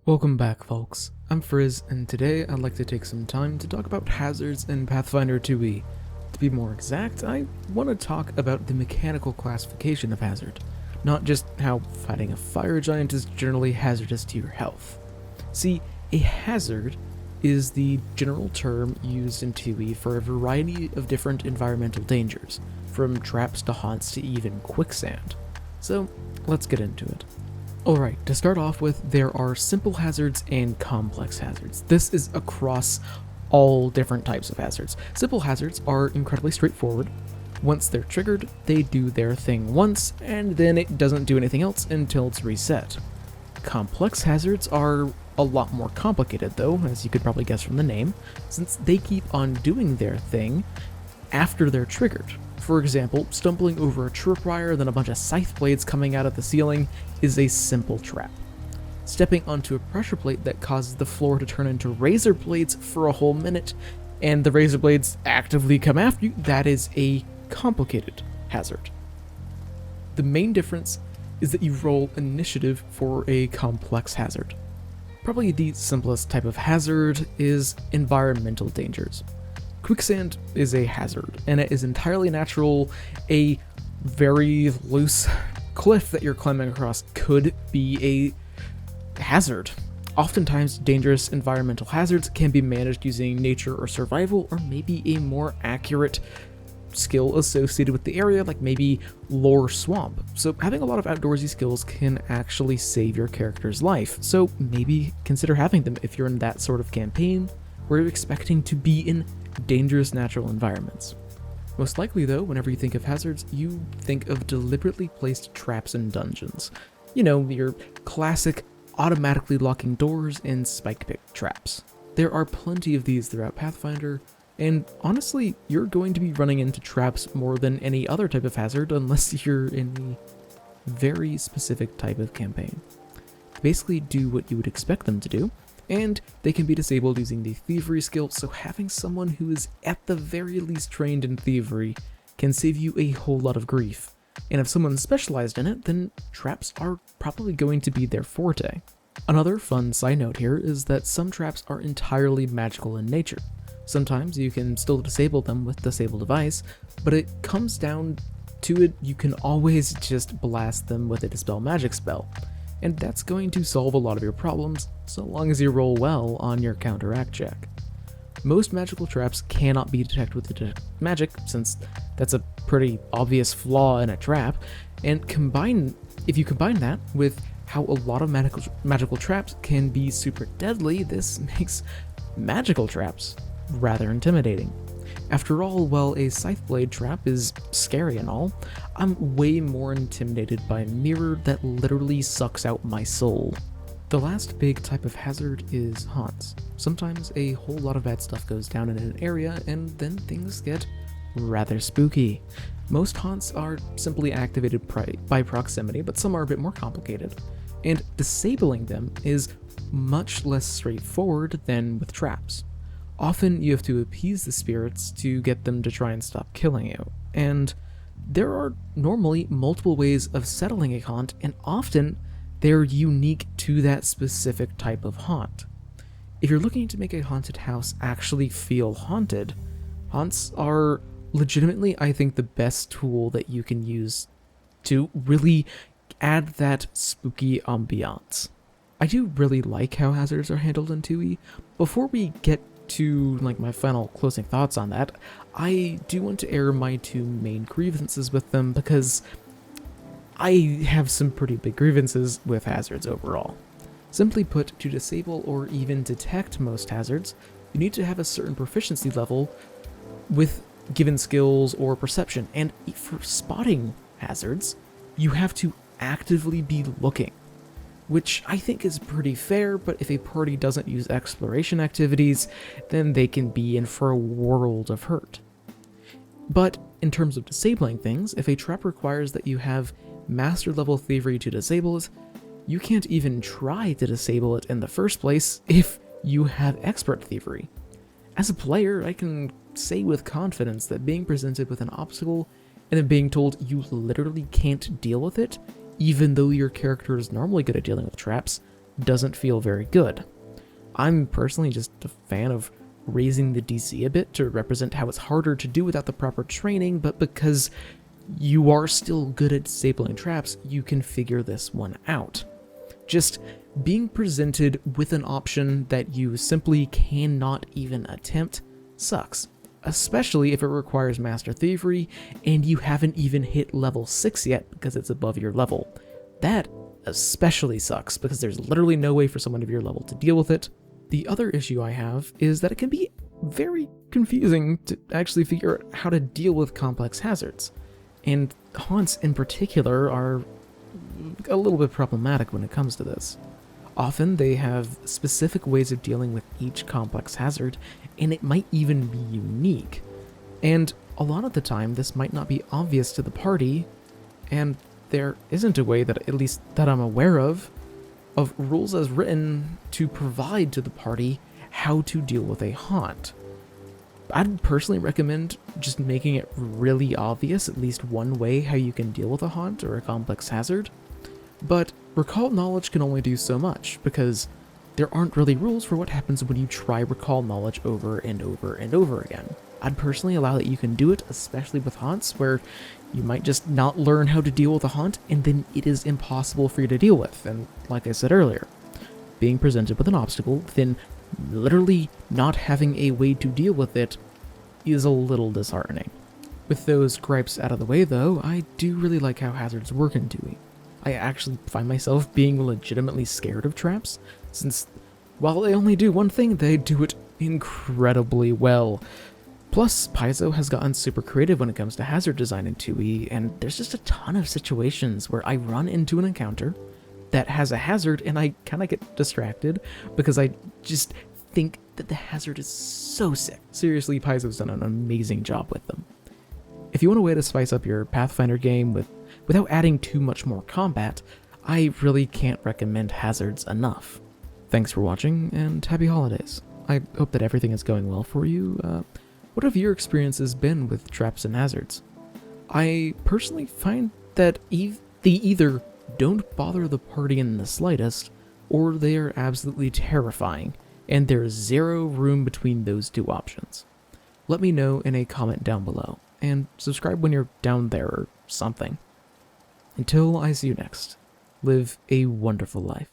Welcome back, folks. I'm Frizz, and today I'd like to take some time to talk about hazards in Pathfinder 2e. To be more exact, I want to talk about the mechanical classification of hazard, not just how fighting a fire giant is generally hazardous to your health. See, a hazard is the general term used in 2e for a variety of different environmental dangers, from traps to haunts to even quicksand. So, let's get into it. Alright, to start off with, there are simple hazards and complex hazards. This is across all different types of hazards. Simple hazards are incredibly straightforward. Once they're triggered, they do their thing once, and then it doesn't do anything else until it's reset. Complex hazards are a lot more complicated though, as you could probably guess from the name, since they keep on doing their thing after they're triggered. For example, stumbling over a tripwire, then a bunch of scythe blades coming out of the ceiling is a simple trap. Stepping onto a pressure plate that causes the floor to turn into razor blades for a whole minute, and the razor blades actively come after you, that is a complicated hazard. The main difference is that you roll initiative for a complex hazard. Probably the simplest type of hazard is environmental dangers. Quicksand is a hazard, and it is entirely natural. A very loose cliff that you're climbing across could be a hazard. Oftentimes, dangerous environmental hazards can be managed using nature or survival, or maybe a more accurate skill associated with the area, like maybe lore swamp. So having a lot of outdoorsy skills can actually save your character's life, so maybe consider having them if you're in that sort of campaign where you're expecting to be in dangerous natural environments. Most likely though, whenever you think of hazards, you think of deliberately placed traps in dungeons. You know, your classic automatically locking doors and spike pick traps. There are plenty of these throughout Pathfinder, and honestly, you're going to be running into traps more than any other type of hazard unless you're in a very specific type of campaign. Basically do what you would expect them to do, and they can be disabled using the thievery skill, so having someone who is at the very least trained in thievery can save you a whole lot of grief. And if someone's specialized in it, then traps are probably going to be their forte. Another fun side note here is that some traps are entirely magical in nature. Sometimes you can still disable them with Disable Device, but it comes down to it, you can always just blast them with a Dispel Magic spell. And that's going to solve a lot of your problems, so long as you roll well on your counteract check. Most magical traps cannot be detected with Detect Magic, since that's a pretty obvious flaw in a trap, and if you combine that with how a lot of magical traps can be super deadly, this makes magical traps rather intimidating. After all, while a scythe blade trap is scary and all, I'm way more intimidated by a mirror that literally sucks out my soul. The last big type of hazard is haunts. Sometimes a whole lot of bad stuff goes down in an area, and then things get rather spooky. Most haunts are simply activated by proximity, but some are a bit more complicated, and disabling them is much less straightforward than with traps. Often you have to appease the spirits to get them to try and stop killing you, and there are normally multiple ways of settling a haunt, and often they're unique to that specific type of haunt. If you're looking to make a haunted house actually feel haunted, haunts are legitimately, I think, the best tool that you can use to really add that spooky ambiance. I do really like how hazards are handled in 2e. Before we get to my final closing thoughts on that, I do want to air my two main grievances with them, because I have some pretty big grievances with hazards overall. Simply put, to disable or even detect most hazards, you need to have a certain proficiency level with given skills or perception, and for spotting hazards, you have to actively be looking, which I think is pretty fair, but if a party doesn't use exploration activities, then they can be in for a world of hurt. But in terms of disabling things, if a trap requires that you have master level thievery to disable it, you can't even try to disable it in the first place if you have expert thievery. As a player, I can say with confidence that being presented with an obstacle and then being told you literally can't deal with it, even though your character is normally good at dealing with traps, doesn't feel very good. I'm personally just a fan of raising the DC a bit to represent how it's harder to do without the proper training, but because you are still good at disabling traps, you can figure this one out. Just being presented with an option that you simply cannot even attempt sucks, especially if it requires Master Thievery and you haven't even hit level 6 yet because it's above your level. That especially sucks because there's literally no way for someone of your level to deal with it. The other issue I have is that it can be very confusing to actually figure out how to deal with complex hazards, and haunts in particular are a little bit problematic when it comes to this. Often they have specific ways of dealing with each complex hazard, and it might even be unique. And a lot of the time this might not be obvious to the party, and there isn't a way that, at least that I'm aware of rules as written to provide to the party how to deal with a haunt. I'd personally recommend just making it really obvious, at least one way how you can deal with a haunt or a complex hazard. But recall knowledge can only do so much, because there aren't really rules for what happens when you try recall knowledge over and over and over again. I'd personally allow that you can do it, especially with haunts, where you might just not learn how to deal with a haunt, and then it is impossible for you to deal with. And like I said earlier, being presented with an obstacle, then literally not having a way to deal with it is a little disheartening. With those gripes out of the way though, I do really like how hazards work in 2e. I actually find myself being legitimately scared of traps, since while they only do one thing, they do it incredibly well. Plus, Paizo has gotten super creative when it comes to hazard design in 2e, and there's just a ton of situations where I run into an encounter that has a hazard and I kind of get distracted because I just think that the hazard is so sick. Seriously, Paizo's done an amazing job with them. If you want a way to spice up your Pathfinder game without adding too much more combat, I really can't recommend hazards enough. Thanks for watching, and happy holidays. I hope that everything is going well for you. What have your experiences been with traps and hazards? I personally find that they either don't bother the party in the slightest, or they are absolutely terrifying, and there's zero room between those two options. Let me know in a comment down below, and subscribe when you're down there or something. Until I see you next, live a wonderful life.